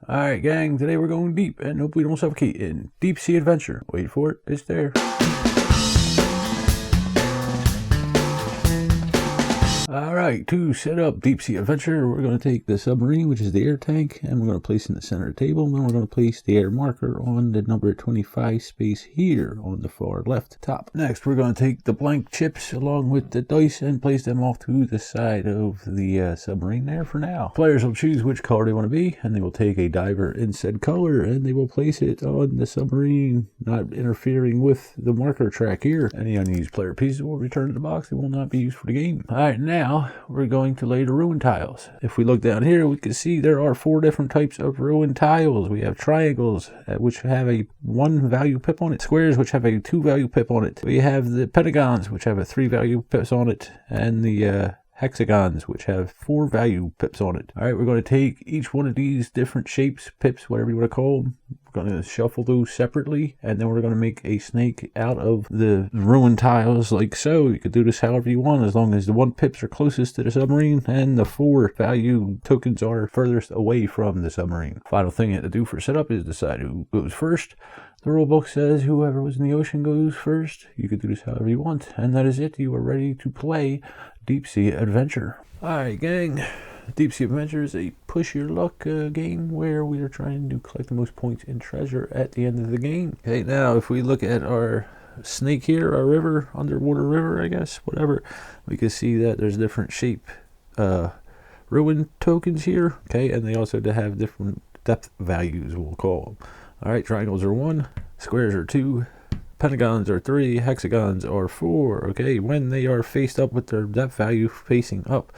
Alright gang, today we're going deep and hope we don't suffocate in Deep Sea Adventure. Wait for it, it's there. Alright, to set up Deep Sea Adventure, we're going to take the submarine, which is the air tank, and we're going to place it in the center of the table, and then we're going to place the air marker on the number 25 space here on the far left top. Next, we're going to take the blank chips along with the dice and place them off to the side of the submarine there for now. Players will choose which color they want to be, and they will take a diver in said color, and they will place it on the submarine, not interfering with the marker track here. Any unused player pieces will return to the box. They will not be used for the game. Alright, now we're going to lay the ruin tiles. If we look down here, we can see there are 4 different types of ruin tiles. We have triangles, which have a 1 value pip on it, squares, which have a 2 value pip on it. We have the pentagons, which have a 3 value pips on it, and the hexagons, which have 4 value pips on it. Alright, we're going to take each one of these different shapes, pips, whatever you want to call them. We're going to shuffle those separately, and then we're going to make a snake out of the ruin tiles like so. You could do this however you want, as long as the 1 pips are closest to the submarine and the 4 value tokens are furthest away from the submarine. Final thing you have to do for setup is decide who goes first. The rulebook says whoever was in the ocean goes first. You could do this however you want, and that is it. You are ready to play Deep Sea Adventure. Alright gang, Deep Sea Adventure is a push your luck game where we are trying to collect the most points in treasure at the end of the game. Okay, now if we look at our snake here, our river, underwater river I guess, whatever, we can see that there's different shape ruin tokens here, okay, and they also have different depth values, we'll call them. Alright, triangles are 1, squares are 2, pentagons are 3, hexagons are 4. Okay, when they are faced up with their depth value facing up,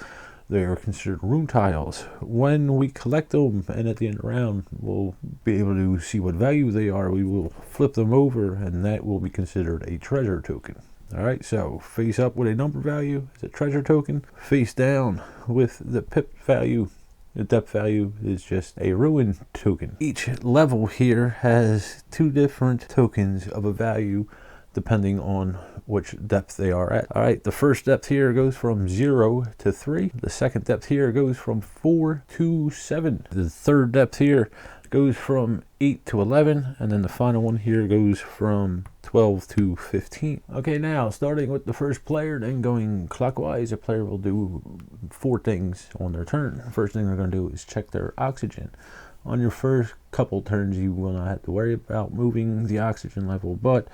they are considered ruin tiles. When we collect them and at the end of the round we'll be able to see what value they are, we will flip them over and that will be considered a treasure token. Alright, so face up with a number value is a treasure token, face down with the pip value, the depth value, is just a ruin token. Each level here has 2 different tokens of a value depending on which depth they are at. Alright, the first depth here goes from 0 to 3. The second depth here goes from 4 to 7. The third depth here goes from 8 to 11. And then the final one here goes from 12 to 15. Okay, now starting with the first player, then going clockwise, a player will do 4 things on their turn. First thing they're going to do is check their oxygen. On your first couple turns, you will not have to worry about moving the oxygen level, but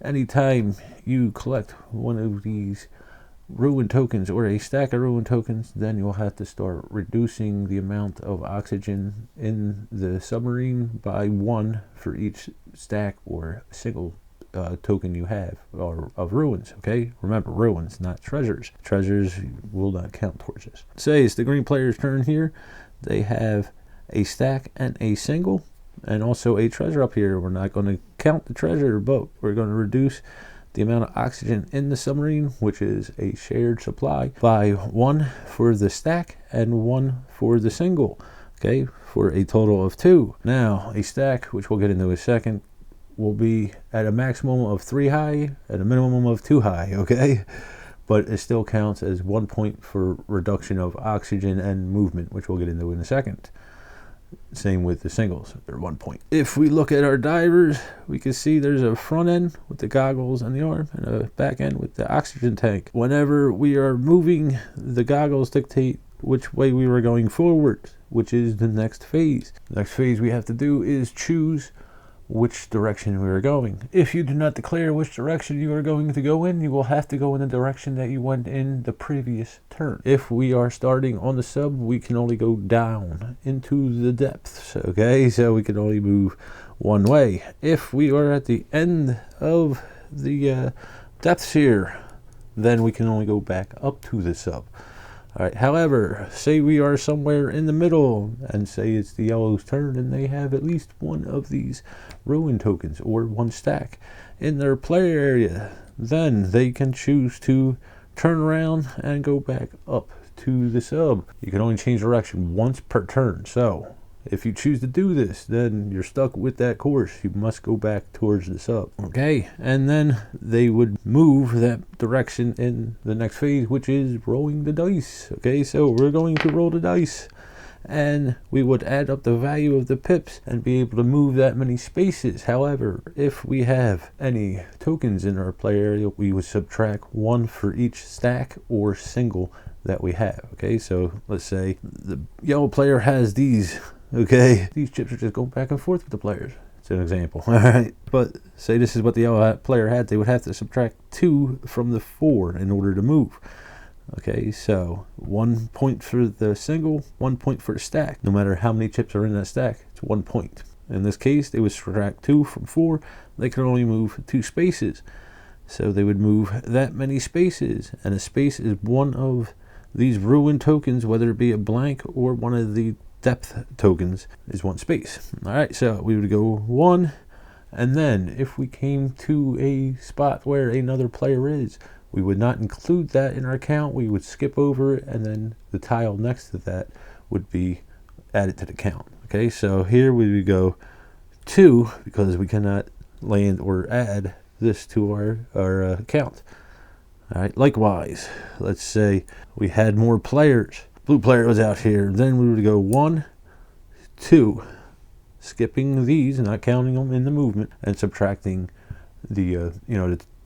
anytime you collect one of these ruin tokens or a stack of ruin tokens, then you'll have to start reducing the amount of oxygen in the submarine by 1 for each stack or single token you have or of ruins. Okay, remember, ruins, not treasures. Treasures will not count towards this. Say it's the green player's turn here. They have a stack and a single and also a treasure up here. We're not going to count the treasure, but we're going to reduce the amount of oxygen in the submarine, which is a shared supply, by 1 for the stack and 1 for the single, okay, for a total of 2. Now a stack, which we'll get into in a second, will be at a maximum of 3 high at a minimum of 2 high, okay, but it still counts as 1 point for reduction of oxygen and movement, which we'll get into in a second. Same with the singles, they're 1 point. If we look at our divers, we can see there's a front end with the goggles and the arm and a back end with the oxygen tank. Whenever we are moving, the goggles dictate which way we were going forward, which is the next phase. The next phase we have to do is choose which direction we are going. If you do not declare which direction you are going to go in, you will have to go in the direction that you went in the previous turn. If we are starting on the sub, we can only go down into the depths, okay, so we can only move one way. If we are at the end of the depths here, then we can only go back up to the sub. Alright, however, say we are somewhere in the middle and say it's the yellow's turn and they have at least 1 of these ruin tokens or 1 stack in their player area, then they can choose to turn around and go back up to the sub. You can only change direction once per turn, so if you choose to do this, then you're stuck with that course. You must go back towards the sub. Okay, and then they would move that direction in the next phase, which is rolling the dice. Okay, so we're going to roll the dice. and we would add up the value of the pips and be able to move that many spaces. However, if we have any tokens in our play area, we would subtract 1 for each stack or single that we have. Okay, so let's say the yellow player has these. Okay, these chips are just going back and forth with the players. It's an example. All right, but say this is what the yellow player had, they would have to subtract 2 from the 4 in order to move. Okay, so 1 point for the single, 1 point for the stack. No matter how many chips are in that stack, it's 1 point. In this case, they would subtract 2 from 4. They could only move 2 spaces. So they would move that many spaces, and a space is one of these ruin tokens, whether it be a blank or one of the depth tokens is 1 space. All right, so we would go 1, and then if we came to a spot where another player is, we would not include that in our count. We would skip over it, and then the tile next to that would be added to the count. Okay, so here we would go 2 because we cannot land or add this to our count. All right, likewise, let's say we had more players. Blue player was out here. Then we would go 1, 2, skipping these, not counting them in the movement, and subtracting the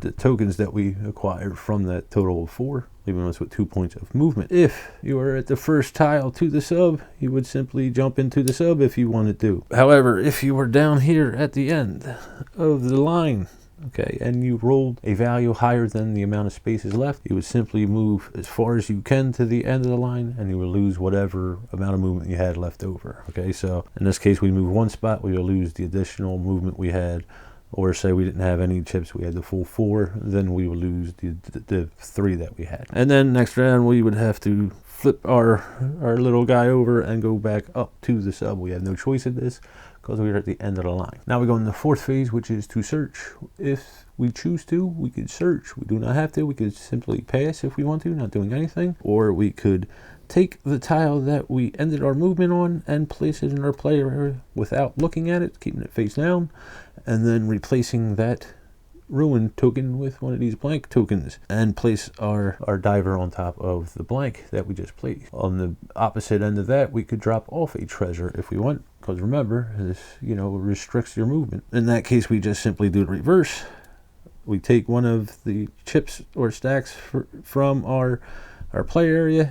the tokens that we acquired from that total of 4, leaving us with 2 points of movement. If you were at the first tile to the sub, you would simply jump into the sub if you wanted to. However, if you were down here at the end of the line, okay, and you rolled a value higher than the amount of spaces left, you would simply move as far as you can to the end of the line, and you would lose whatever amount of movement you had left over. Okay, so in this case, we move 1 spot, we would lose the additional movement we had. Or say we didn't have any chips, we had the full 4, then we would lose the 3 that we had. And then next round we would have to flip our little guy over and go back up to the sub. We have no choice in this because we are at the end of the line. Now we go in the 4th phase, which is to search. If we choose to, we could search. We do not have to. We could simply pass if we want to, not doing anything. Or we could take the tile that we ended our movement on and place it in our player area without looking at it, keeping it face down, and then replacing that ruin token with one of these blank tokens and place our diver on top of the blank that we just placed. On the opposite end of that, we could drop off a treasure if we want, because remember, this restricts your movement. In that case, we just simply do the reverse. We take one of the chips or stacks from our play area,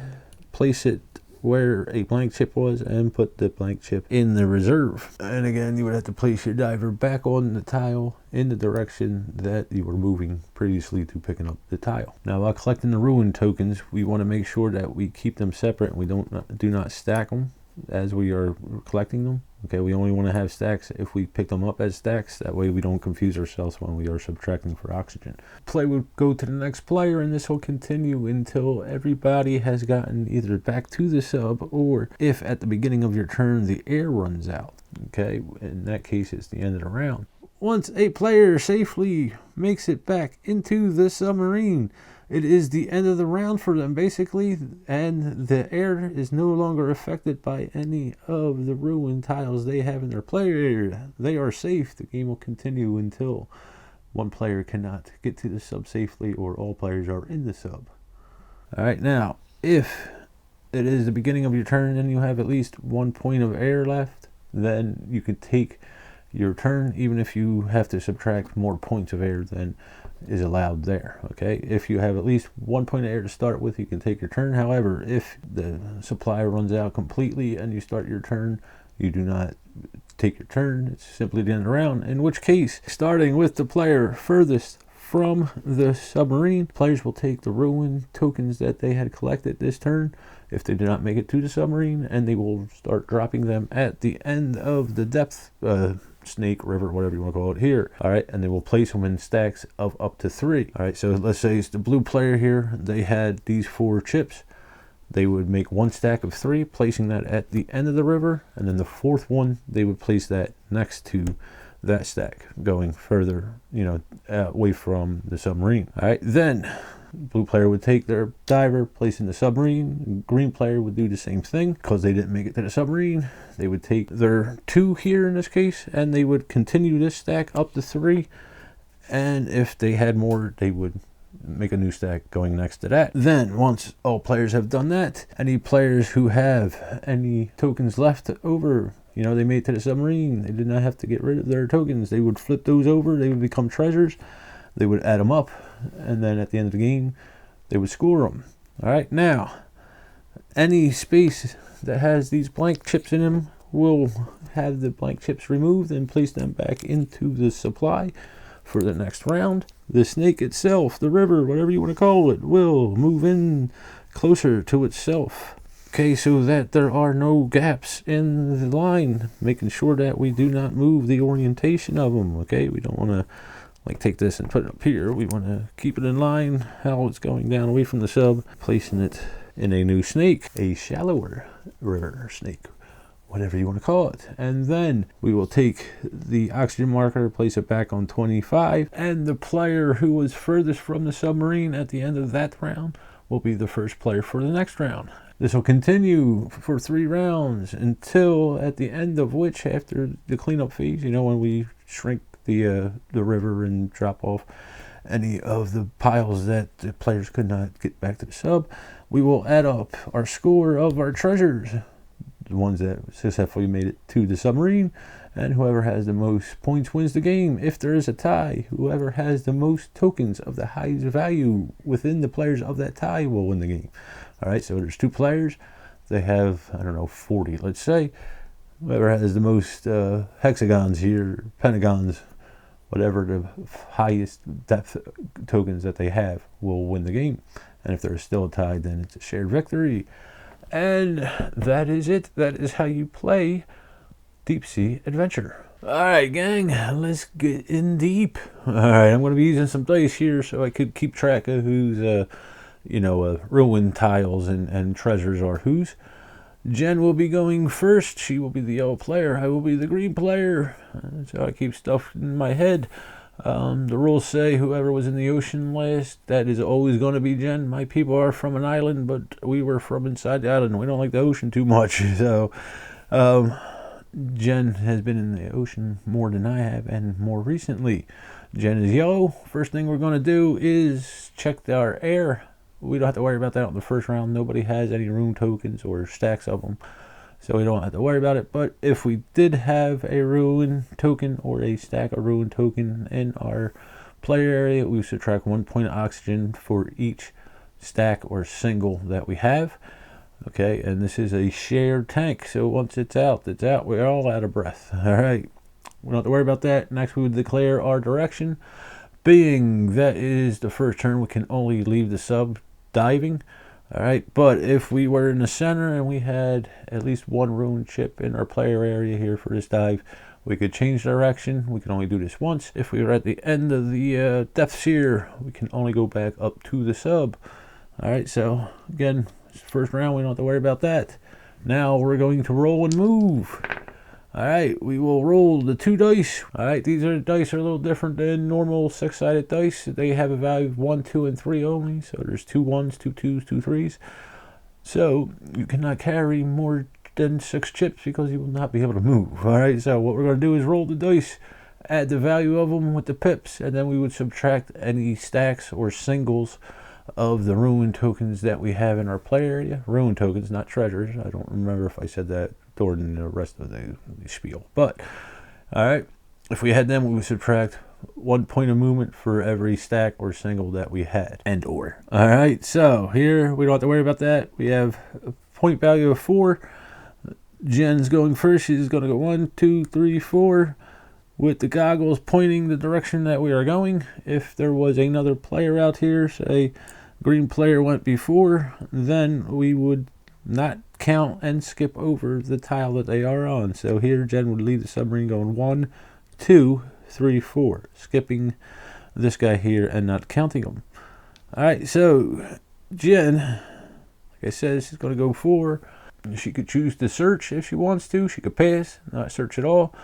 place it where a blank chip was, and put the blank chip in the reserve. And again, you would have to place your diver back on the tile in the direction that you were moving previously to picking up the tile. Now, while collecting the ruin tokens, we want to make sure that we keep them separate and we do not stack them as we are collecting them. Okay, we only want to have stacks if we pick them up as stacks. That way we don't confuse ourselves when we are subtracting for oxygen. Play would go to the next player, and this will continue until everybody has gotten either back to the sub, or if at the beginning of your turn the air runs out. Okay, in that case it's the end of the round. Once a player safely makes it back into the submarine, it is the end of the round for them, basically, and the air is no longer affected by any of the ruined tiles they have in their player area. They are safe. The game will continue until one player cannot get to the sub safely or all players are in the sub. Alright, now, if it is the beginning of your turn and you have at least 1 point of air left, then you could take your turn, even if you have to subtract more points of air than is allowed there. Okay, if you have at least 1 point of air to start with, you can take your turn. However, if the supply runs out completely and you start your turn, you do not take your turn. It's simply the end of the round, in which case, starting with the player furthest from the submarine, players will take the ruin tokens that they had collected this turn if they did not make it to the submarine, and they will start dropping them at the end of the depth snake, river, whatever you want to call it here. All right, and they will place them in stacks of up to 3. All right, so let's say it's the blue player here. They had these 4 chips. They would make 1 stack of 3, placing that at the end of the river, and then the 4th one, they would place that next to that stack, going further, away from the submarine. All right, then blue player would take their diver, place in the submarine. Green player would do the same thing because they didn't make it to the submarine. They would take their 2 here in this case, and they would continue this stack up to 3. And if they had more, they would make a new stack going next to that. Then once all players have done that, any players who have any tokens left over, you know, they made it to the submarine, they did not have to get rid of their tokens, they would flip those over, they would become treasures, they would add them up, and then at the end of the game they would score them. All right, now any space that has these blank chips in them will have the blank chips removed and place them back into the supply for the next round. The snake itself, the river, whatever you want to call it, will move in closer to itself. Okay, so that there are no gaps in the line, making sure that we do not move the orientation of them. Okay, we don't want to like take this and put it up here. We want to keep it in line how it's going down away from the sub, placing it in a new snake, a shallower river snake, whatever you want to call it. And then we will take the oxygen marker, place it back on 25, and the player who was furthest from the submarine at the end of that round will be the first player for the next round. This will continue for 3 rounds until at the end of which, after the cleanup phase, you know, when we shrink the river and drop off any of the piles that the players could not get back to the sub, we will add up our score of our treasures, the ones that successfully made it to the submarine, and whoever has the most points wins the game. If there is a tie, whoever has the most tokens of the highest value within the players of that tie will win the game. All right, so there's 2 players, they have, I don't know, 40, let's say. Whoever has the most hexagons here, pentagons, whatever the highest depth tokens that they have will win the game. And if there's still a tie, then it's a shared victory. And that is it. That is how you play Deep Sea Adventure. Alright, gang, let's get in deep. Alright, I'm going to be using some dice here so I could keep track of whose, ruin tiles and treasures are whose. Jen will be going first. She will be the yellow player. I will be the green player. So I keep stuff in my head. The rules say whoever was in the ocean last, that is always going to be Jen. My people are from an island, but we were from inside the island. We don't like the ocean too much. So Jen has been in the ocean more than I have, and more recently. Jen is yellow. First thing we're going to do is check our air. We don't have to worry about that on the first round. Nobody has any rune tokens or stacks of them, so we don't have to worry about it. But if we did have a rune token or a stack of rune token in our player area, we subtract 1 point of oxygen for each stack or single that we have. Okay, and this is a shared tank, so once it's out, it's out. We're all out of breath. All right, we don't have to worry about that. Next, we would declare our direction. Being that is the first turn, we can only leave the sub diving. All right, but if we were in the center and we had at least 1 rune chip in our player area here for this dive, we could change direction. We can only do this once. If we were at the end of the depths here, we can only go back up to the sub. All right, so again, first round, we don't have to worry about that. Now we're going to roll and move. All right, we will roll the 2 dice. All right, these dice are a little different than normal 6-sided dice. They have a value of 1, 2, and 3 only. So there's 2 1s, 2 2s, 2 3s. So you cannot carry more than 6 chips because you will not be able to move. All right, so what we're going to do is roll the dice, add the value of them with the pips, and then we would subtract any stacks or singles of the rune tokens that we have in our play area. Rune tokens, not treasures. I don't remember if I said that during the rest of the spiel. But, all right, if we had them, we would subtract 1 point of movement for every stack or single that we had, and or. All right, so here we don't have to worry about that. We have a point value of 4. Jen's going first. She's going to go 1, 2, 3, 4 with the goggles pointing the direction that we are going. If there was another player out here, say green player went before, then we would not count and skip over the tile that they are on. So here Jen would leave the submarine going 1, 2, 3, 4, skipping this guy here and not counting them. All right, so Jen, like I said, she's going to go 4. She could choose to search if she wants to. She could pass, not search at all.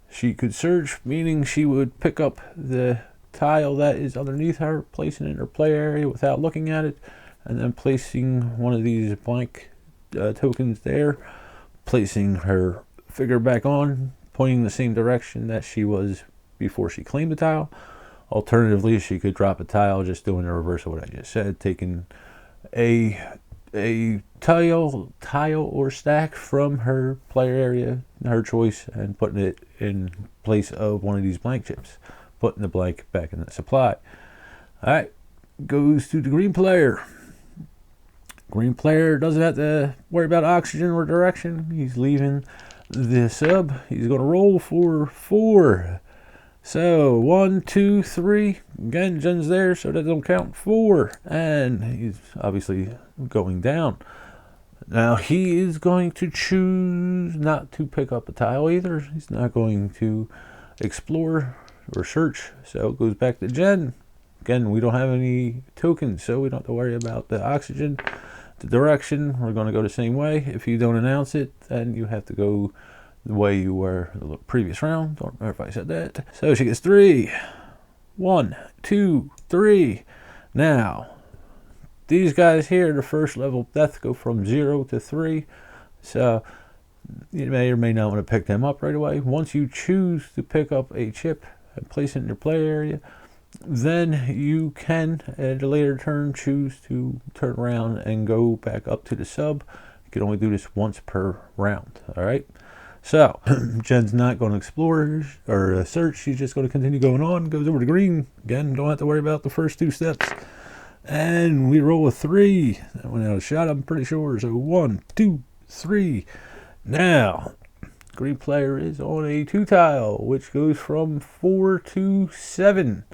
She could search, meaning she would pick up the tile that is underneath her, placing it in her play area without looking at it, and then placing one of these blank tokens there, placing her figure back on, pointing the same direction that she was before she claimed the tile. Alternatively, she could drop a tile, just doing the reverse of what I just said, taking a tile or stack from her player area, her choice, and putting it in place of one of these blank chips, putting the blank back in the supply. All right, goes to the green player. Green player doesn't have to worry about oxygen or direction. He's leaving the sub. He's going to roll for 4. So 1, 2, 3. Again, Jen's there, so that don't count. 4, and he's obviously going down. Now he is going to choose not to pick up a tile either. He's not going to explore or search. So it goes back to Jen. Again, we don't have any tokens, so we don't have to worry about the oxygen. The direction, we're going to go the same way. If you don't announce it, then you have to go the way you were the previous round. Don't remember if I said that. So she gets 3. 1, 2, 3. Now, these guys here, the first level of death, go from 0 to 3. So you may or may not want to pick them up right away. Once you choose to pick up a chip and place it in your play area, then you can, at a later turn, choose to turn around and go back up to the sub. You can only do this once per round. All right. So Jen's not going to explore or search. She's just going to continue going on. Goes over to green. Again, don't have to worry about the first 2 steps. And we roll a 3. That went out of shot, I'm pretty sure. So 1, 2, 3. Now, green player is on a 2 tile, which goes from 4 to 7.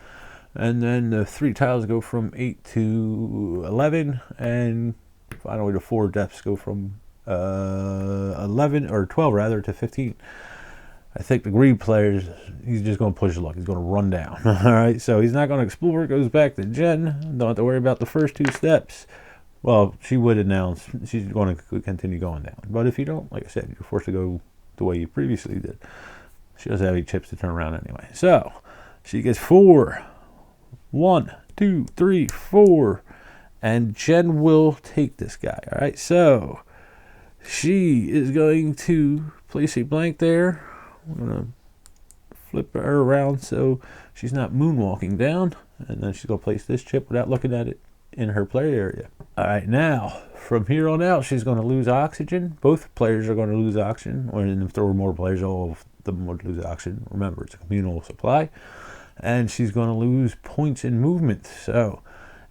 And then the 3 tiles go from 8 to 11. And finally the 4 depths go from 11 or 12 rather to 15. I think the green player, he's just going to push his luck. He's going to run down. All right, so he's not going to explore. It goes back to Jen. Don't have to worry about the first 2 steps. Well, she would announce she's going to continue going down. But if you don't, like I said, you're forced to go the way you previously did. She doesn't have any chips to turn around anyway. So she gets 4. 1, 2, 3, 4. And Jen will take this guy. All right, so she is going to place a blank there. I'm going to flip her around so she's not moonwalking down. And then she's going to place this chip without looking at it in her play area. All right, now, from here on out, she's going to lose oxygen. Both players are going to lose oxygen. Or if there were more players, all of them would lose oxygen. Remember, it's a communal supply. And she's going to lose points in movement. So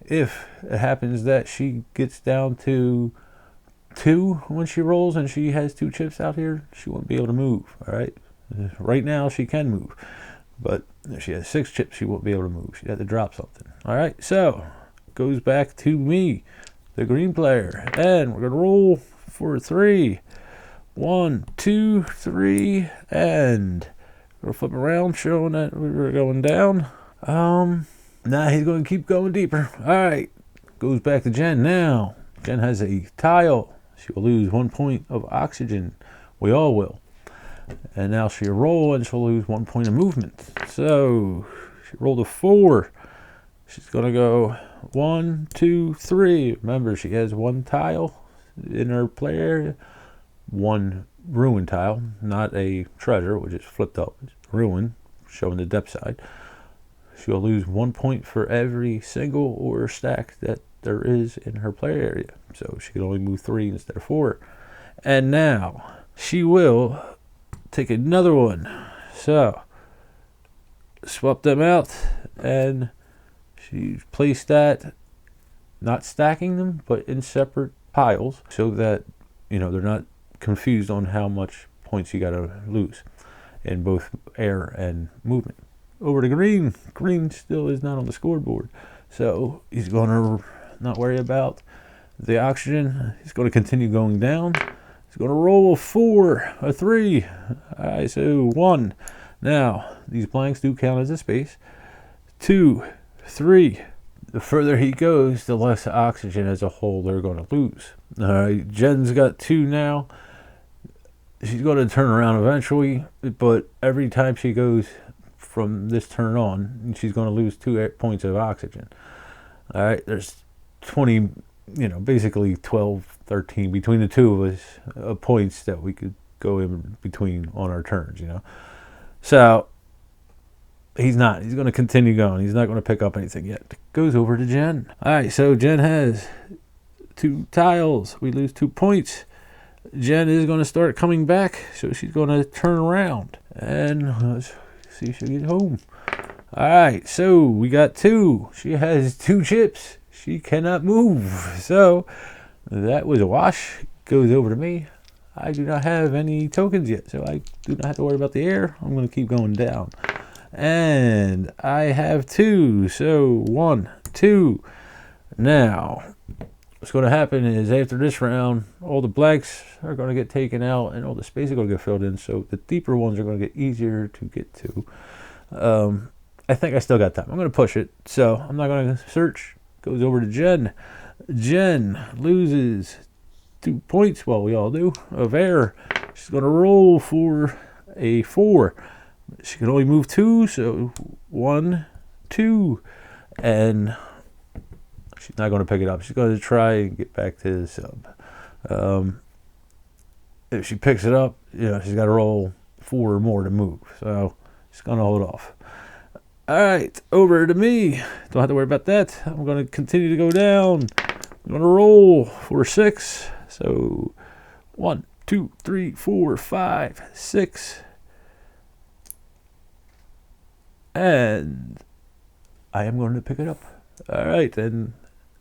if it happens that she gets down to 2 when she rolls and she has 2 chips out here, she won't be able to move. All right. Right now she can move, but if she has 6 chips, she won't be able to move. She had to drop something. All right. So goes back to me, the green player, and we're going to roll for 3. 1, 2, 3, and we'll flip around, showing that we were going down. Now he's going to keep going deeper. All right. Goes back to Jen now. Jen has a tile. She will lose 1 point of oxygen. We all will. And now she'll roll and she'll lose 1 point of movement. So she rolled a 4. She's going to go 1, 2, 3. Remember, she has 1 tile in her play area. 1 ruin tile, not a treasure, which is flipped up. It's ruin, showing the depth side. She'll lose 1 point for every single or stack that there is in her play area. So she can only move 3 instead of 4. And now she will take another one. So swap them out, and she placed that, not stacking them, but in separate piles so that, you know, they're not confused on how much points you got to lose in both air and movement. Over to green. Green still is not on the scoreboard, so he's going to not worry about the oxygen. He's going to continue going down. He's going to roll a 4, a 3. All right, so 1. Now these blanks do count as a space. 2, 3. The further he goes, the less oxygen as a whole they're going to lose. All right, Jen's got 2 now. She's going to turn around eventually, but every time she goes from this turn on, she's going to lose 2 points of oxygen. All right, there's 20, basically 12, 13 between the 2 of us points that we could go in between on our turns, So He's not. He's going to continue going. He's not going to pick up anything yet. Goes over to Jen. All right, so Jen has 2 tiles. We lose 2 points. Jen is going to start coming back, so she's going to turn around. And let's see if she'll get home. All right, so we got 2. She has 2 chips. She cannot move. So that was a wash. Goes over to me. I do not have any tokens yet, so I do not have to worry about the air. I'm going to keep going down. And I have 2, so 1, 2. Now, what's going to happen is after this round, all the blanks are going to get taken out and all the space is going to get filled in, so the deeper ones are going to get easier to get to. I think I still got time. I'm going to push it, so I'm not going to search. Goes over to Jen. Jen loses 2 points, well, we all do, of air. She's going to roll for a 4. She can only move 2, so 1, 2, and she's not going to pick it up. She's going to try and get back to the sub. If she picks it up, she's got to roll 4 or more to move, so she's going to hold off. All right, over to me. Don't have to worry about that. I'm going to continue to go down. I'm going to roll for 6, so 1, 2, 3, 4, 5, 6. And I am going to pick it up. All right, then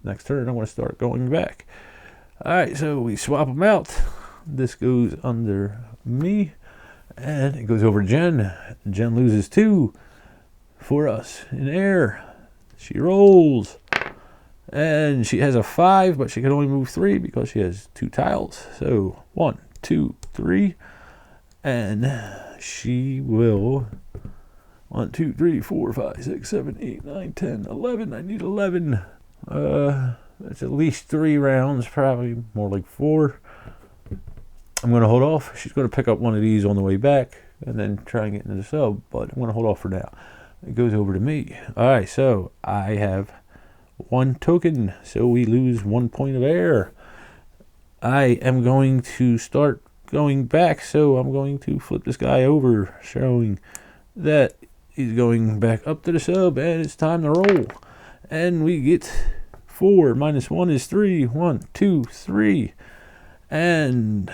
next turn I'm going to start going back. All right, so we swap them out. This goes under me, and it goes over Jen. Jen loses 2 for us in air. She rolls, and she has a 5, but she can only move 3 because she has 2 tiles. So 1, 2, 3, and she will. 1, 2, 3, 4, 5, 6, 7, 8, 9, 10, 11. I need 11. That's at least 3 rounds, probably more like 4. I'm going to hold off. She's going to pick up one of these on the way back and then try and get into the sub, but I'm going to hold off for now. It goes over to me. All right, so I have 1 token, so we lose 1 point of air. I am going to start going back, so I'm going to flip this guy over, showing that he's going back up to the sub, and it's time to roll. And we get 4 minus 1 is 3. 1, 2, 3. And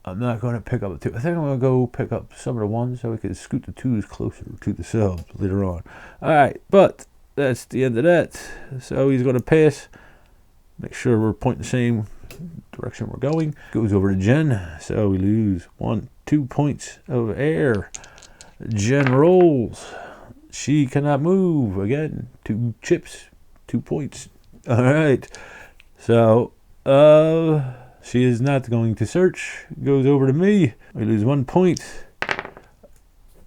I'm not going to pick up a 2. I think I'm going to go pick up some of the 1s so we can scoot the 2s closer to the subs later on. All right, but that's the end of that. So he's going to pass. Make sure we're pointing the same direction we're going. Goes over to Jen. So we lose 1, 2 points of air. Jen rolls. She cannot move. Again, 2 chips, 2 points. All right. So, she is not going to search. Goes over to me. We lose 1 point.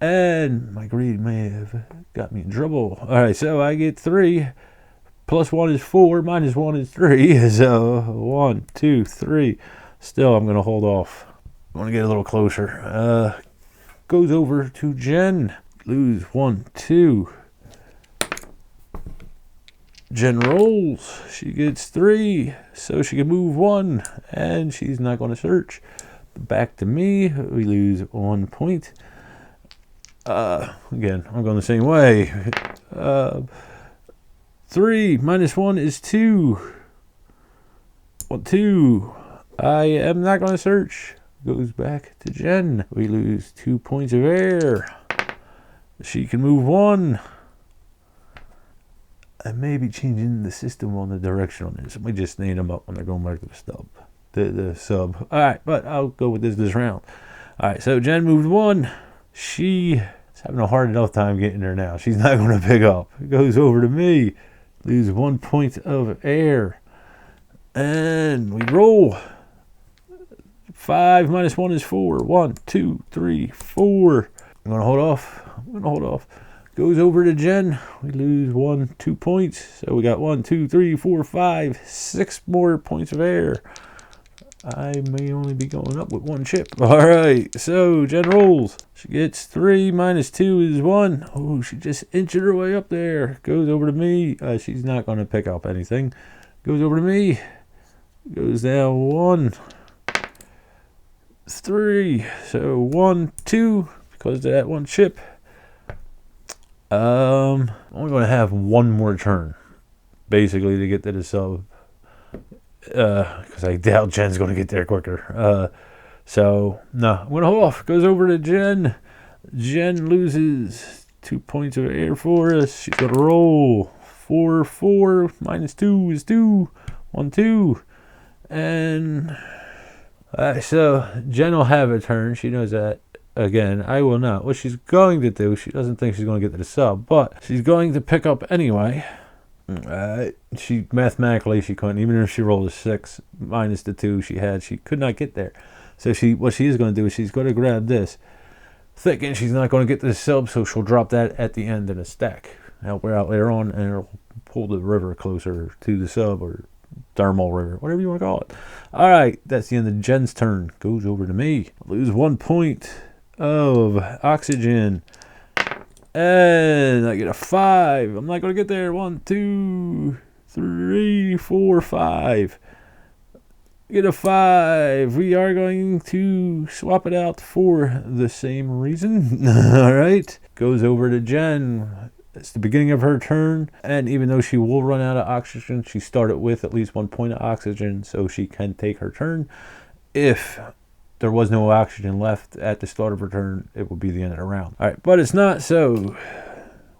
And my greed may have got me in trouble. All right, so I get 3. Plus 1 is 4. Minus 1 is 3. So 1, 2, 3. Still, I'm going to hold off. I want to get a little closer. Goes over to Jen. Lose 1, 2. Jen rolls. She gets 3, so she can move 1, and she's not going to search. Back to me. We lose 1 point. Again, I'm going the same way. 3 minus 1 is 2. 1, 2. I am not going to search. Goes back to Jen. We lose 2 points of air. She can move 1. I may be changing the system on the direction on this. Let me just name them up when they're going back to the stub. The sub. All right, but I'll go with this round. All right, so Jen moved 1. She is having a hard enough time getting there now. She's not going to pick up. It goes over to me. Lose 1 point of air. And we roll. 5 minus 1 is 4. 1, 2, 3, 4. I'm going to hold off. Goes over to Jen. We lose 1, 2 points. So we got 1, 2, 3, 4, 5, 6 more points of air. I may only be going up with 1 chip. All right. So Jen rolls. She gets 3 minus 2 is 1. Oh, she just inched her way up there. Goes over to me. She's not going to pick up anything. Goes over to me. Goes down 1, 3. So 1, 2 because of that 1 chip. I'm only going to have one more turn, basically, to get to the sub. Because I doubt Jen's going to get there quicker. So, no, I'm going to hold off. Goes over to Jen. Jen loses 2 points of air for us. She's going to roll. 4, 4, minus 2 is 2. 1, 2. And so Jen will have a turn. She knows that. Again, I will not. What she's going to do, she doesn't think she's going to get to the sub, but she's going to pick up anyway. She mathematically she couldn't, even if she rolled a 6 minus the 2 she had, she could not get there. So what she is going to do is she's going to grab this, thinking she's not going to get to the sub, so she'll drop that at the end of the stack, help her out later on, and it'll pull the river closer to the sub, or thermal river, whatever you want to call it. All right, that's the end of Jen's turn. Goes over to me. Lose 1 point of oxygen. And I get a 5. I'm not going to get there. 1, 2, 3, 4, 5. Get a 5. We are going to swap it out for the same reason. All right. Goes over to Jen. It's the beginning of her turn. And even though she will run out of oxygen, she started with at least 1 point of oxygen, so she can take her turn. If there was no oxygen left at the start of her turn, it would be the end of the round. All right, but it's not, so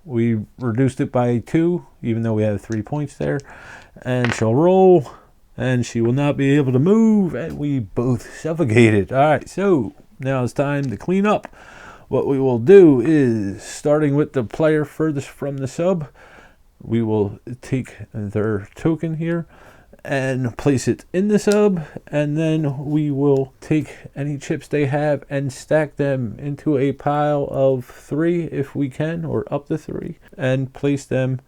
we reduced it by 2, even though we have 3 points there. And she'll roll, and she will not be able to move, and we both suffocated. All right, so now it's time to clean up. What we will do is, starting with the player furthest from the sub, we will take their token here and place it in the sub, and then we will take any chips they have and stack them into a pile of 3 if we can, or up to 3, and place them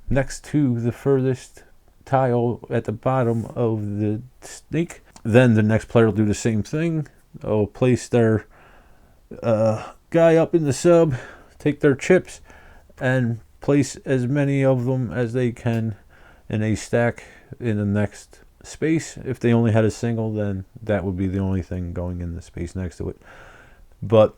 next to the furthest tile at the bottom of the snake. Then the next player will do the same thing. They'll place their guy up in the sub, take their chips, and place as many of them as they can in a stack in the next space. If they only had a single, then that would be the only thing going in the space next to it. But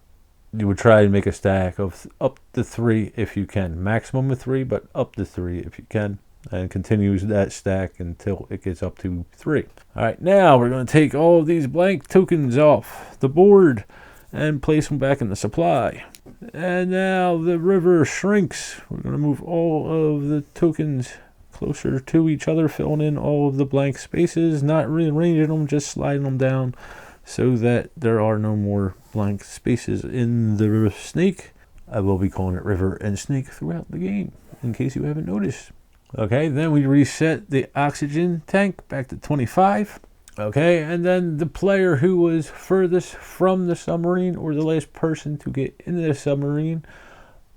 you would try and make a stack of up to 3 if you can. Maximum of 3, but up to 3 if you can. And continues that stack until it gets up to 3. All right, now we're going to take all of these blank tokens off the board and place them back in the supply. And now the river shrinks. We're going to move all of the tokens closer to each other, filling in all of the blank spaces, not rearranging them, just sliding them down so that there are no more blank spaces in the river snake. I will be calling it river and snake throughout the game, in case you haven't noticed. Okay, then we reset the oxygen tank back to 25. Okay, and then the player who was furthest from the submarine, or the last person to get into the submarine,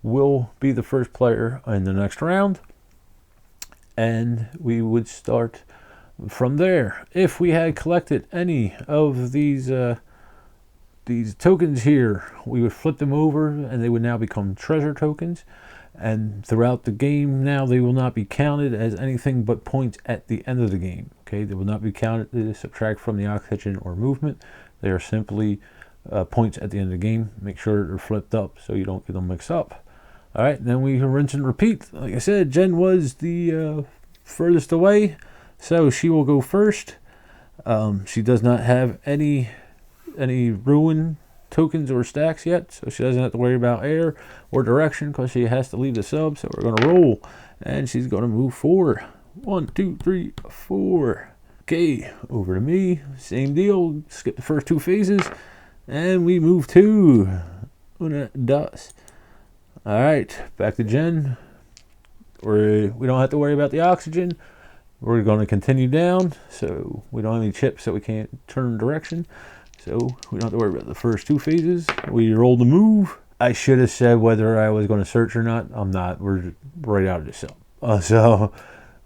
will be the first player in the next round. And we would start from there. If we had collected any of these tokens here, we would flip them over and they would now become treasure tokens. And throughout the game now, they will not be counted as anything but points at the end of the game. Okay, they will not be counted to subtract from the oxygen or movement. They are simply points at the end of the game. Make sure they're flipped up so you don't get them mixed up. All right, then we rinse and repeat. Like I said, Jen was the furthest away, so she will go first. She does not have any ruin tokens or stacks yet, so she doesn't have to worry about air or direction because she has to leave the sub. So we're going to roll, and she's going to move 4. 1, 2, 3, 4. Okay, over to me. Same deal. Skip the first 2 phases, and we move 2. Una, dos. All right, back to Jen. We don't have to worry about the oxygen. We're going to continue down, so we don't have any chips, so we can't turn direction. So we don't have to worry about the first 2 phases. We roll the move. I should have said whether I was going to search or not. I'm not. We're right out of the cell. So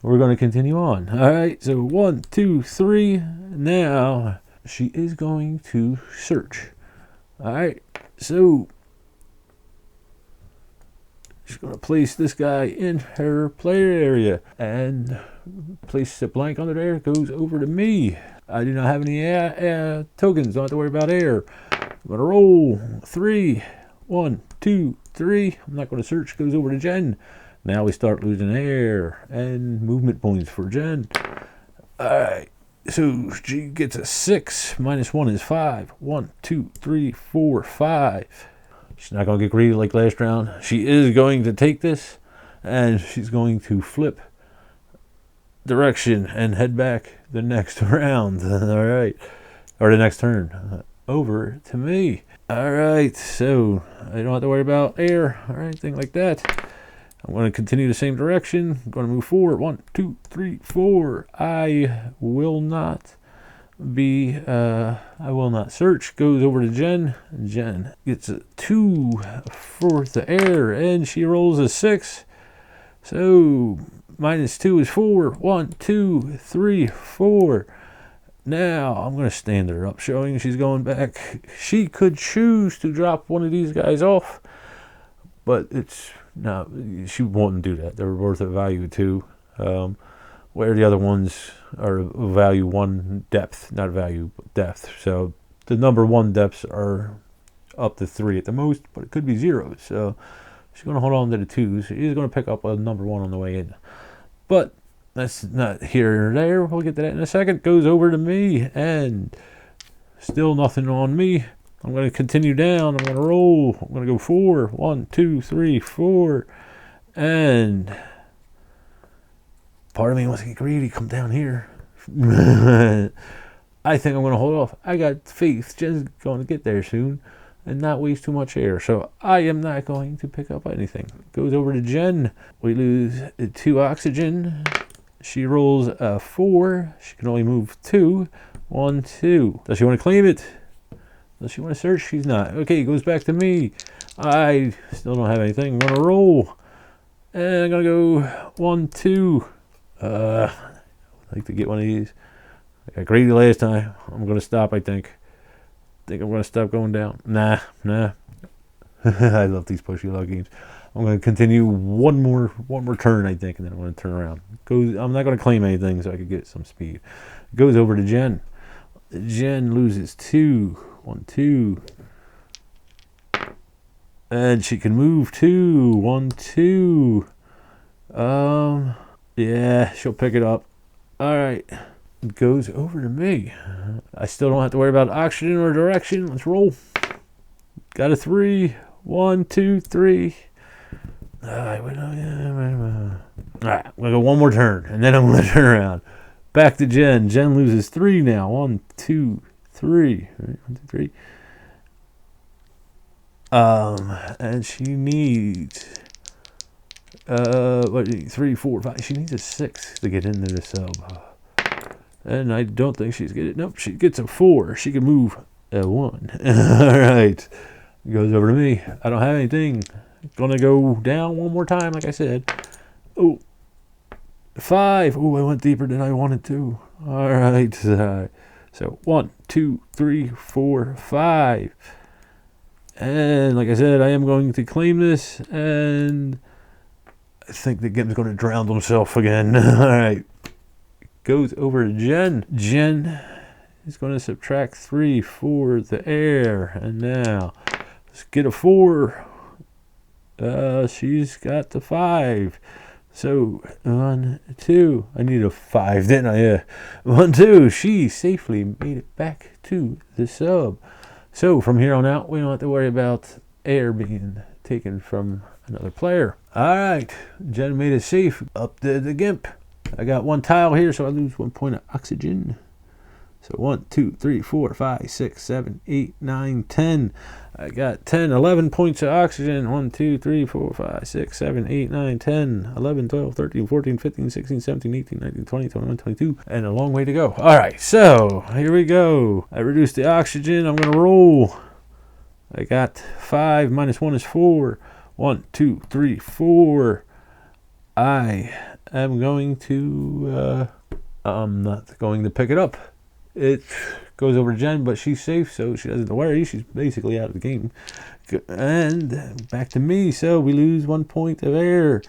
we're going to continue on. All right, so 1, 2, 3. Now she is going to search. All right, so she's going to place this guy in her player area and place a blank under there. It goes over to me. I do not have any tokens. Don't have to worry about air. I'm going to roll 3. 1, 2, 3. I'm not going to search. Goes over to Jen. Now we start losing air and movement points for Jen. All right. So she gets a 6. Minus 1 is 5. 1, 2, 3, 4, 5. She's not going to get greedy like last round. She is going to take this, and she's going to flip direction and head back the next round. All right. Or the next turn. Over to me. All right. So I don't have to worry about air or anything like that. I'm going to continue the same direction. I'm going to move forward. 1, 2, 3, 4. I will not search. Goes over to Jen. Jen gets a 2 for the air, and she rolls a 6. So minus 2 is 4. 1, 2, 3, 4. Now I'm going to stand her up, showing she's going back. She could choose to drop one of these guys off, but it's no, she won't do that. They're worth a value 2, where the other ones are value 1 depth, not value, but depth. So the number 1 depths are up to 3 at the most, but it could be 0. So she's going to hold on to the 2s. She's going to pick up a number 1 on the way in. But that's not here or there. We'll get to that in a second. Goes over to me, and still nothing on me. I'm going to continue down. I'm going to roll. I'm going to go 4. 1, 2, 3, 4. And part of me wants to get greedy. Come down here. I think I'm going to hold off. I got faith. Jen's going to get there soon and not waste too much air. So I am not going to pick up anything. Goes over to Jen. We lose 2 oxygen. She rolls a 4. She can only move 2. 1, 2. Does she want to claim it? Does she want to search? She's not. Okay, it goes back to me. I still don't have anything. I'm going to roll. And I'm going to go 1, 2. I'd like to get one of these. I got greedy last time. I'm going to stop, I think. I'm going to stop going down. Nah. I love these pushy luck games. I'm going to continue one more turn, I think, and then I'm going to turn around. I'm not going to claim anything so I could get some speed. Goes over to Jen. Jen loses 2. 1, 2. And she can move 2. 1, 2. Yeah, she'll pick it up. All right. It goes over to me. I still don't have to worry about oxygen or direction. Let's roll. Got a 3. 1, 2, 3. All right. All right. I'm going to go one more turn, and then I'm going to turn around. Back to Jen. Jen loses 3 now. 1, 2, 3. Right, 1, 2, 3. And she needs 3, 4, 5. She needs a 6 to get into the sub. And I don't think she's getting it. Nope, she gets a 4. She can move a 1. All right. Goes over to me. I don't have anything. Gonna go down one more time, like I said. Oh, 5. Oh, I went deeper than I wanted to. All right. So 1, 2, 3, 4, 5. And like I said, I am going to claim this, and I think the game's going to drown himself again. All right. Goes over to Jen. Jen is going to subtract 3 for the air. And now, let's get a 4. She's got the 5. So, 1, 2. I need a 5, didn't I? Yeah. 1, 2. She safely made it back to the sub. So, from here on out, we don't have to worry about air being taken from another player. All right. Jen made it safe. Up to the Gimp. I got 1 tile here, so I lose 1 point of oxygen. So 1, 2, 3, 4, 5, 6, 7, 8, 9, 10. I got 10, 11 points of oxygen. 1, 2, 3, 4, 5, 6, 7, 8, 9, 10, 11, 12, 13, 14, 15, 16, 17, 18, 19, 20, 21, 22. And a long way to go. All right, so here we go. I reduced the oxygen. I'm going to roll. I got 5 minus 1 is 4. 1, 2, 3, 4. I am going to, I'm not going to pick it up. It goes over to Jen, but she's safe, so she doesn't worry. She's basically out of the game. And back to me, so we lose 1 point of air.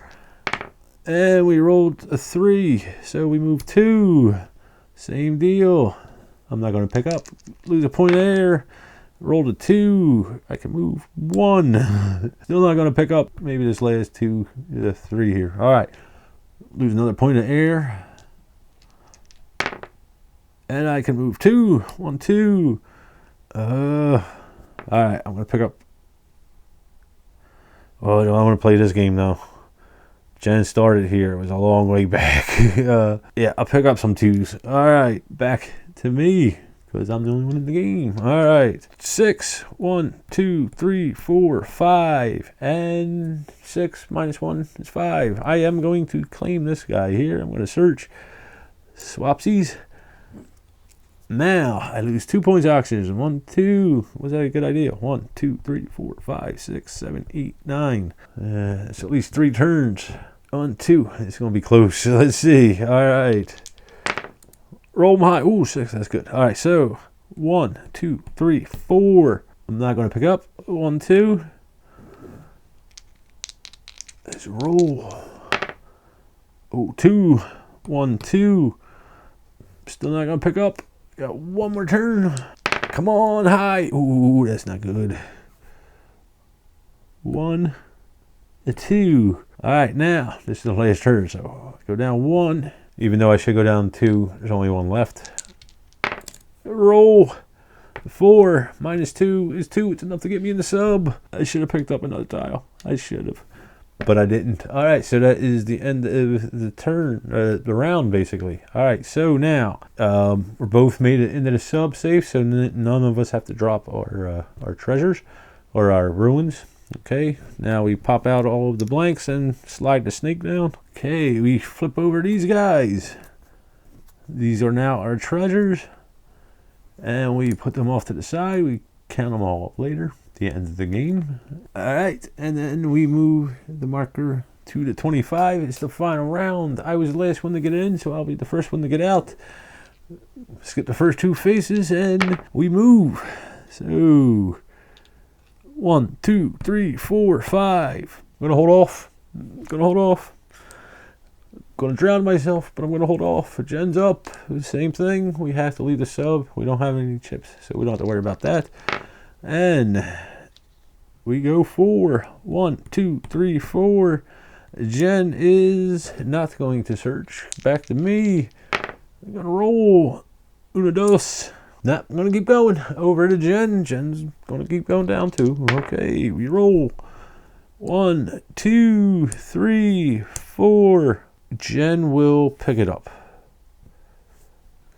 And we rolled a 3, so we move 2. Same deal. I'm not going to pick up. Lose a point of air. Rolled a 2. I can move 1. Still not going to pick up. Maybe this last 2, 3 here. All right. Lose another point of air. And I can move 2. 1, 2. All right. I'm going to pick up. Oh, no, I want to play this game now. Jen started here. It was a long way back. Yeah, I'll pick up some 2s. All right. Back to me. Because I'm the only one in the game. All right. 6. 1, 2, 3, 4, 5. And 6 minus 1 is 5. I am going to claim this guy here. I'm going to search. Swapsies. Now, I lose 2 points of oxygen. 1, 2. Was that a good idea? 1, 2, 3, 4, 5, 6, 7, 8, 9. It's at least 3 turns. 1, 2. It's going to be close. Let's see. All right. Roll my, ooh, 6, that's good. All right, so 1, 2, 3, 4. I'm not going to pick up. 1, 2. Let's roll. Oh, 2, 1, 2. Still not going to pick up. Got 1 more turn. Come on, high. Ooh, that's not good. 1, 2. All right, now, this is the last turn, so go down 1. Even though I should go down 2, there's only 1 left. Roll. 4 minus 2 is 2. It's enough to get me in the sub. I should have picked up another tile. I should have. But I didn't. All right, so that is the end of the turn, the round, basically. All right, so now we're both made it into the sub safe, so none of us have to drop our treasures or our ruins. Okay, now we pop out all of the blanks and slide the snake down. Okay, we flip over these guys. These are now our treasures. And we put them off to the side. We count them all up later at the end of the game. All right, and then we move the marker to the 25. It's the final round. I was the last one to get in, so I'll be the first one to get out. Skip the first 2 faces, and we move. So 1, 2, 3, 4, 5. I'm gonna hold off. Gonna drown myself, but I'm gonna hold off. Jen's up. Same thing. We have to leave the sub. We don't have any chips, so we don't have to worry about that. And we go 4. 1, 2, 3, 4. Jen is not going to search. Back to me. I'm gonna roll. Uno, dos. Nah, I'm gonna keep going. Over to Jen. Jen's gonna keep going down too. Okay, we roll. 1, 2, 3, 4. Jen will pick it up.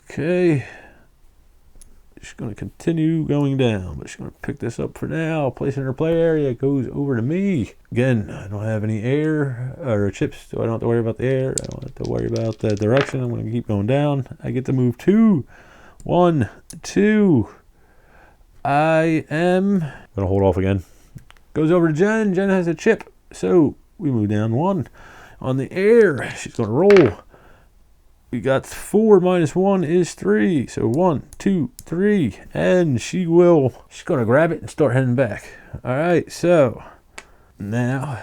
Okay. She's going to continue going down, but she's going to pick this up for now. Place it in her play area. It goes over to me. Again, I don't have any air or chips, so I don't have to worry about the air. I don't have to worry about the direction. I'm going to keep going down. I get to move 2. 1, 2. I am going to hold off again. Goes over to Jen. Jen has a chip, so we move down 1. On the air, she's going to roll. We got 4 minus 1 is 3. So 1, 2, 3. And she's going to grab it and start heading back. All right, so now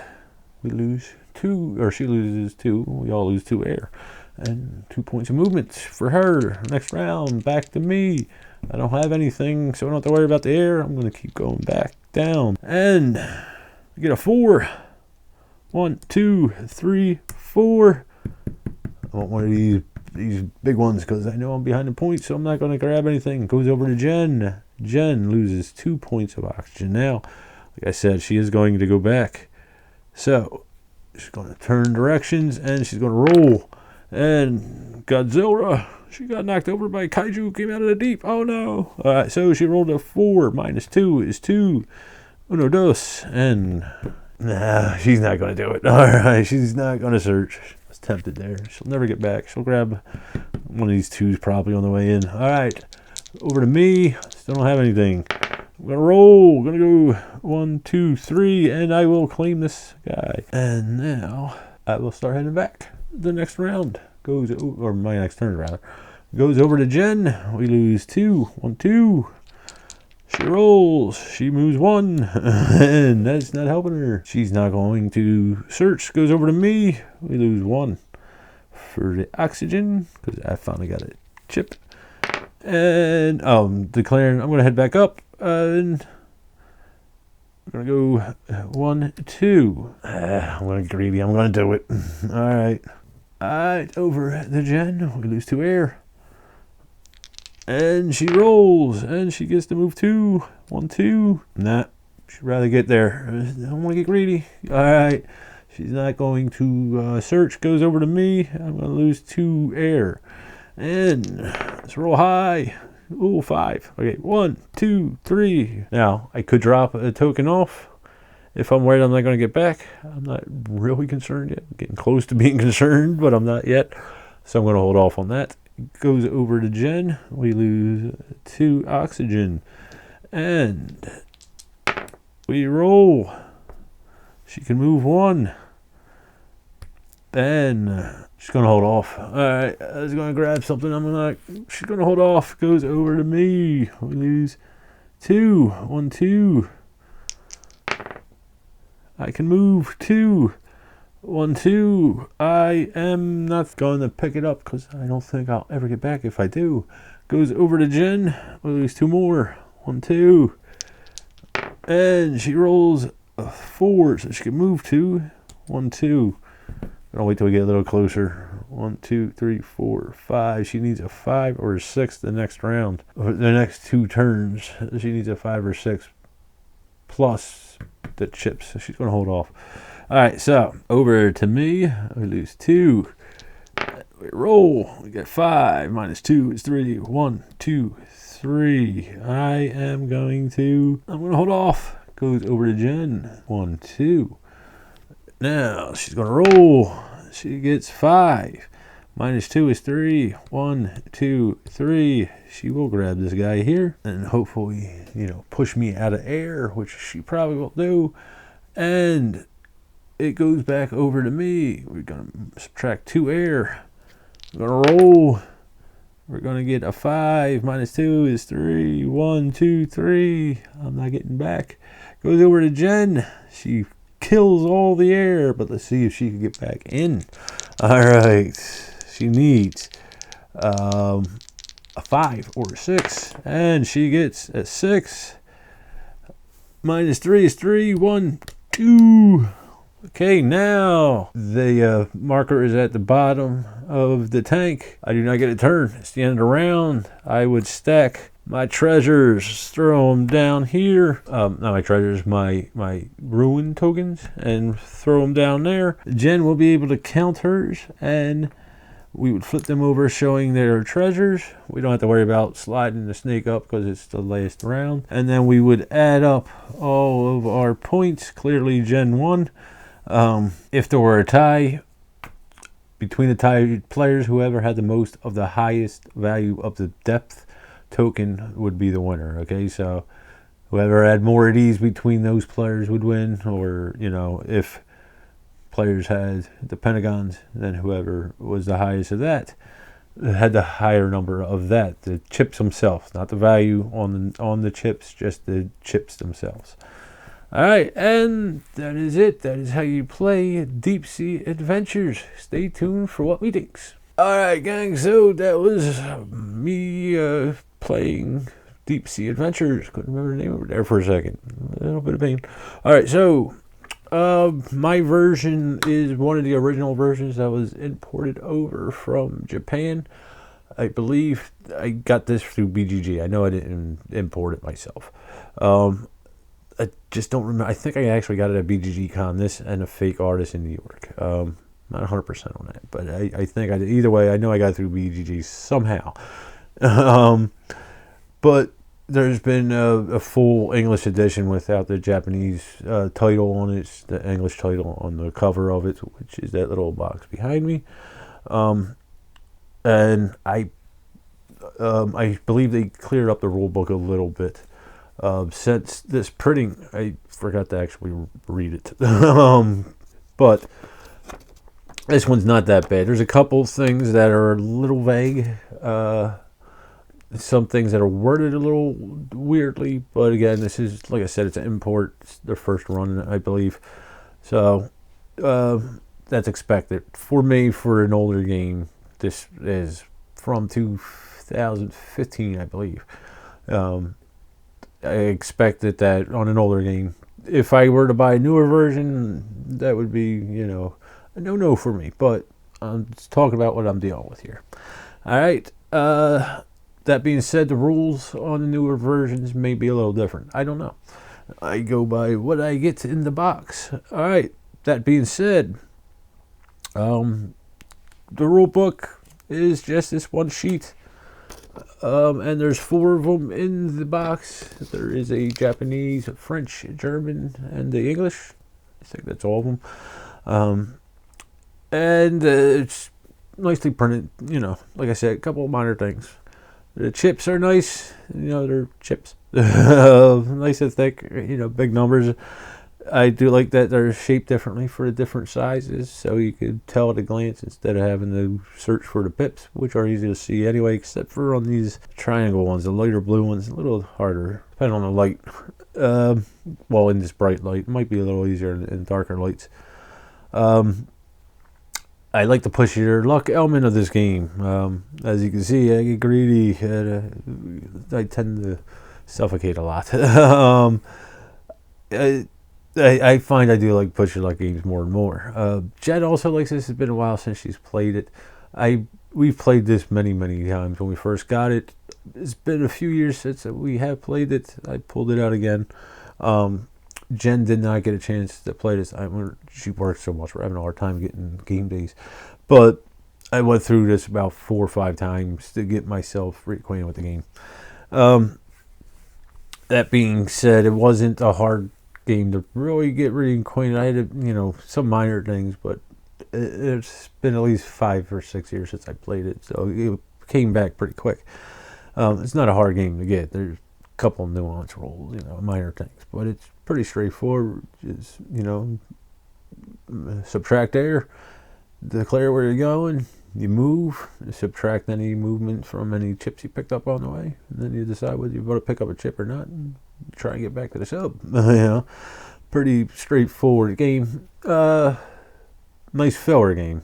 we lose 2, or she loses 2. We all lose 2 air. And 2 points of movement for her. Next round, back to me. I don't have anything, so I don't have to worry about the air. I'm going to keep going back down. And we get a 4. 1, 2, 3, 4. I want one of these big ones because I know I'm behind the points, so I'm not going to grab anything. Goes over to Jen. Jen loses 2 points of oxygen. Now, like I said, she is going to go back. So, she's going to turn directions, and she's going to roll. And Godzilla, she got knocked over by a kaiju, came out of the deep. Oh, no. All right, so she rolled a 4. Minus 2 is 2. Uno, dos. And nah, she's not going to do it. All right, she's not going to search. I was tempted there. She'll never get back. She'll grab one of these 2s probably on the way in. All right, over to me. Still don't have anything. I'm going to roll. Going to go 1, 2, 3, and I will claim this guy. And now I will start heading back. The next round goes, or my next turn rather, goes over to Jen. We lose 2. 1, 2. She rolls. She moves 1. And that's not helping her. She's not going to search. Goes over to me. We lose 1 for the oxygen because I finally got a chip. And declaring I'm going to head back up. And I'm going to go 1, 2. I'm going to greedy. I'm going to do it. All right. All right, over the Jen. We lose 2 air. And she rolls. And she gets to move 2. 1, 2. Nah. She'd rather get there. I don't want to get greedy. All right. She's not going to search. Goes over to me. I'm going to lose 2 air. And let's roll high. Ooh, 5. Okay, 1, 2, 3. Now, I could drop a token off. If I'm worried I'm not going to get back, I'm not really concerned yet. I'm getting close to being concerned, but I'm not yet. So I'm going to hold off on that. Goes over to Jen. We lose 2 oxygen. And we roll. She can move 1. Then she's going to hold off. All right, I was going to grab something. She's going to hold off. Goes over to me. We lose 2. 1, 2. I can move 2. 1, 2. I am not going to pick it up because I don't think I'll ever get back if I do. Goes over to Jen. We lose 2 more. 1, 2. And she rolls a 4, so she can move 2. 1, 2. I'll wait till we get a little closer. 1, 2, 3, 4, 5. She needs a 5 or a 6 the next round. The next 2 turns, she needs a 5 or 6 plus the chips. So she's going to hold off. All right, so over to me. We lose 2. We roll. We get 5. Minus 2 is 3. 1, 2, 3. I'm going to hold off. Goes over to Jen. 1, 2. Now she's going to roll. She gets 5. Minus 2 is 3. 1, 2, 3. She will grab this guy here and hopefully, push me out of air, which she probably will do. And it goes back over to me. We're going to subtract 2 air. We're going to roll. We're going to get a 5. Minus 2 is 3. 1, 2, 3. I'm not getting back. Goes over to Jen. She kills all the air, but let's see if she can get back in. All right. She needs a 5 or a 6. And she gets a 6. Minus 3 is 3. 1, 2. Okay, now the marker is at the bottom of the tank. I do not get a turn. It's the end of the round. I would stack my treasures, throw them down here. Not my treasures, my ruin tokens, and throw them down there. Jen will be able to count hers, and we would flip them over showing their treasures. We don't have to worry about sliding the snake up because it's the last round. And then we would add up all of our points. Clearly Jen won. If there were a tie between the tied players, whoever had the most of the highest value of the depth token would be the winner. Okay, so whoever had more of these between those players would win, or if players had the pentagons, then whoever was the highest of that had the higher number of that. The chips themselves, not the value on the chips, just the chips themselves. All right, and that is it. That is how you play Deep Sea Adventures. Stay tuned for what we think. All right, gang, so that was me playing Deep Sea Adventures. Couldn't remember the name of it there for a second. A little bit of pain. All right, so my version is one of the original versions that was imported over from Japan. I believe I got this through BGG. I know I didn't import it myself. I just don't remember. I think I actually got it at BGG Con, this and a fake artist in New York. Not 100% on that, but I think I did. Either way, I know I got it through BGG somehow. But there's been a full English edition without the Japanese title on it. It's the English title on the cover of it, which is that little box behind me. And I believe they cleared up the rule book a little bit. Since this printing, I forgot to actually read it. But this one's not that bad. There's a couple things that are a little vague. Some things that are worded a little weirdly. But again, this is, like I said, it's an import. It's their first run, I believe. So that's expected. For me, for an older game, this is from 2015, I believe. I expected that on an older game. If I were to buy a newer version, that would be, you know, a no-no for me. But I'm just talking about what I'm dealing with here. All right. That being said, the rules on the newer versions may be a little different. I don't know. I go by what I get in the box. All right. That being said, the rule book is just this one sheet. And there's 4 of them in the box. There is a Japanese, French, German, and the English. I think that's all of them. And it's nicely printed. You know, like I said, a couple of minor things. The chips are nice. You know, they're chips. Nice and thick. You know, big numbers. I do like that they're shaped differently for the different sizes, so you could tell at a glance instead of having to search for the pips, which are easy to see anyway, except for on these triangle ones. The lighter blue ones, a little harder, depending on the light. Well, in this bright light, it might be a little easier in darker lights. I like to push your luck element of this game. As you can see, I get greedy. I tend to suffocate a lot. I find I do like push your luck games more and more. Jen also likes this. It's been a while since she's played it. We've played this many times when we first got it. It's been a few years since we have played it. I pulled it out again. Jen did not get a chance to play this. She worked so much. We're having a hard time getting game days. But I went through this about 4 or 5 times to get myself reacquainted with the game. That being said, it wasn't a hard game to really get reacquainted. I had, you know, some minor things, but it's been at least 5 or 6 years since I played it, so it came back pretty quick. It's not a hard game to get. There's a couple nuance rules, you know, minor things, but it's pretty straightforward. Just, you know, subtract air, declare where you're going, you move, subtract any movement from any chips you picked up on the way, and then you decide whether you want to pick up a chip or not, and try and get back to the sub. You know, pretty straightforward game. Nice filler game.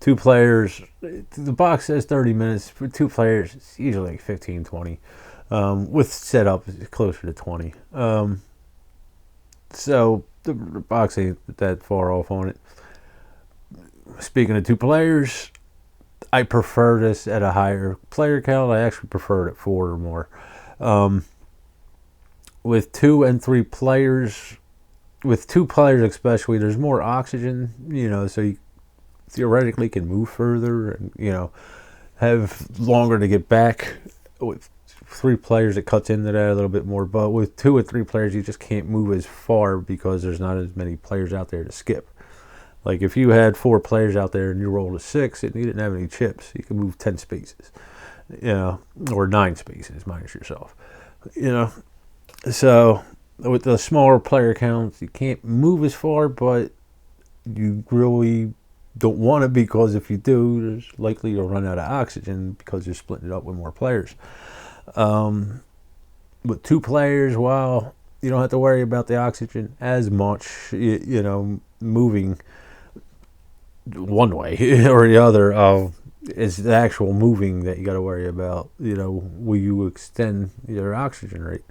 2 players. The box says 30 minutes. For 2 players, it's usually like 15, 20. With setup, it's closer to 20. So the box ain't that far off on it. Speaking of 2 players, I prefer this at a higher player count. I actually prefer it at 4 or more. With 2 and 3 players, with 2 players especially, there's more oxygen, you know, so you theoretically can move further and, you know, have longer to get back. With 3 players, it cuts into that a little bit more, but with 2 or 3 players, you just can't move as far because there's not as many players out there to skip. Like if you had 4 players out there and you rolled a 6 and you didn't have any chips, you can move 10 spaces, you know, or 9 spaces minus yourself, you know. So with the smaller player counts, you can't move as far, but you really don't want to, because if you do, there's likely you'll run out of oxygen because you're splitting it up with more players. With 2 players, well, you don't have to worry about the oxygen as much, you know, moving one way or the other. It's the actual moving that you got to worry about. You know, will you extend your oxygen rate?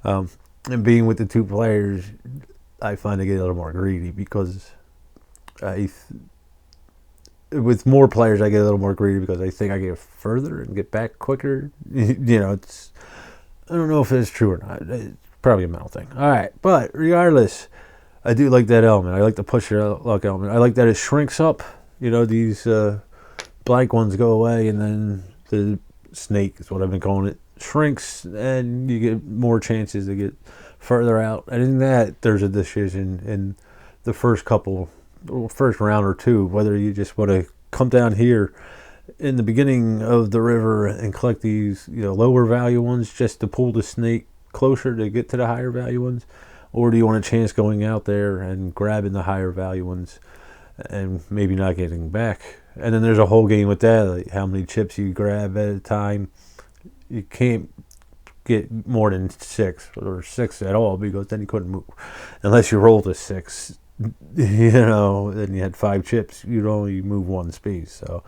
And being with the 2 players, I find I get a little more greedy because with more players, I get a little more greedy because I think I get further and get back quicker. You know, I don't know if it's true or not. It's probably a mental thing. All right, but regardless, I do like that element. I like the push your luck element. I like that it shrinks up. You know, these blank ones go away, and then the snake is what I've been calling it, shrinks, and you get more chances to get further out. And in that, there's a decision in the first round or 2, whether you just want to come down here in the beginning of the river and collect these, you know, lower value ones just to pull the snake closer to get to the higher value ones, or do you want a chance going out there and grabbing the higher value ones and maybe not getting back? And then there's a whole game with that, like how many chips you grab at a time. You can't get more than 6 or 6 at all, because then you couldn't move unless you rolled a 6, you know, and you had 5 chips, you'd only move 1 space. So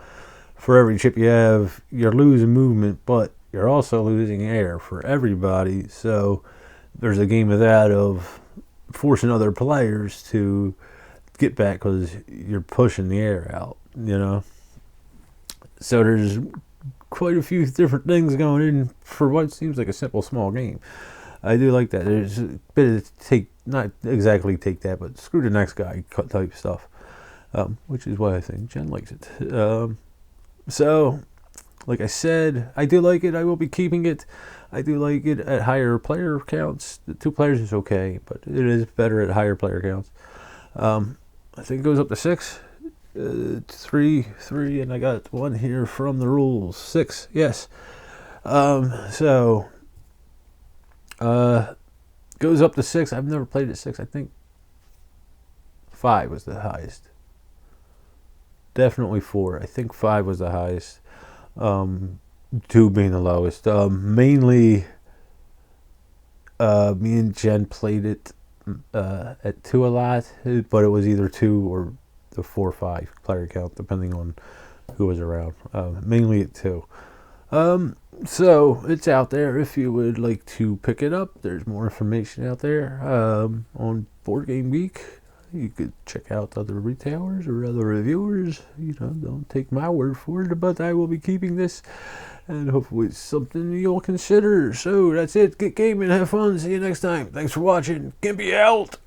for every chip you have, you're losing movement, but you're also losing air for everybody. So there's a game of that of forcing other players to get back because you're pushing the air out, you know. So there's quite a few different things going in for what seems like a simple, small game. I do like that. There's a bit of not exactly take that, but screw the next guy type stuff, which is why I think Jen likes it. So, like I said, I do like it. I will be keeping it. I do like it at higher player counts. The 2 players is okay, but it is better at higher player counts. I think it goes up to 6. 3, and I got 1 here from the rules. 6, yes. Goes up to 6. I've never played at 6. I think 5 was the highest. Definitely 4. I think 5 was the highest. 2 being the lowest. Mainly, me and Jen played it at 2 a lot, but it was either 2 or the 4 or 5 player count, depending on who was around. Mainly at 2. So it's out there if you would like to pick it up. There's more information out there on Board Game Geek. You could check out other retailers or other reviewers. You know, don't take my word for it, but I will be keeping this, and hopefully it's something you'll consider. So that's it. Get gaming, have fun. See you next time. Thanks for watching. Gimpy out.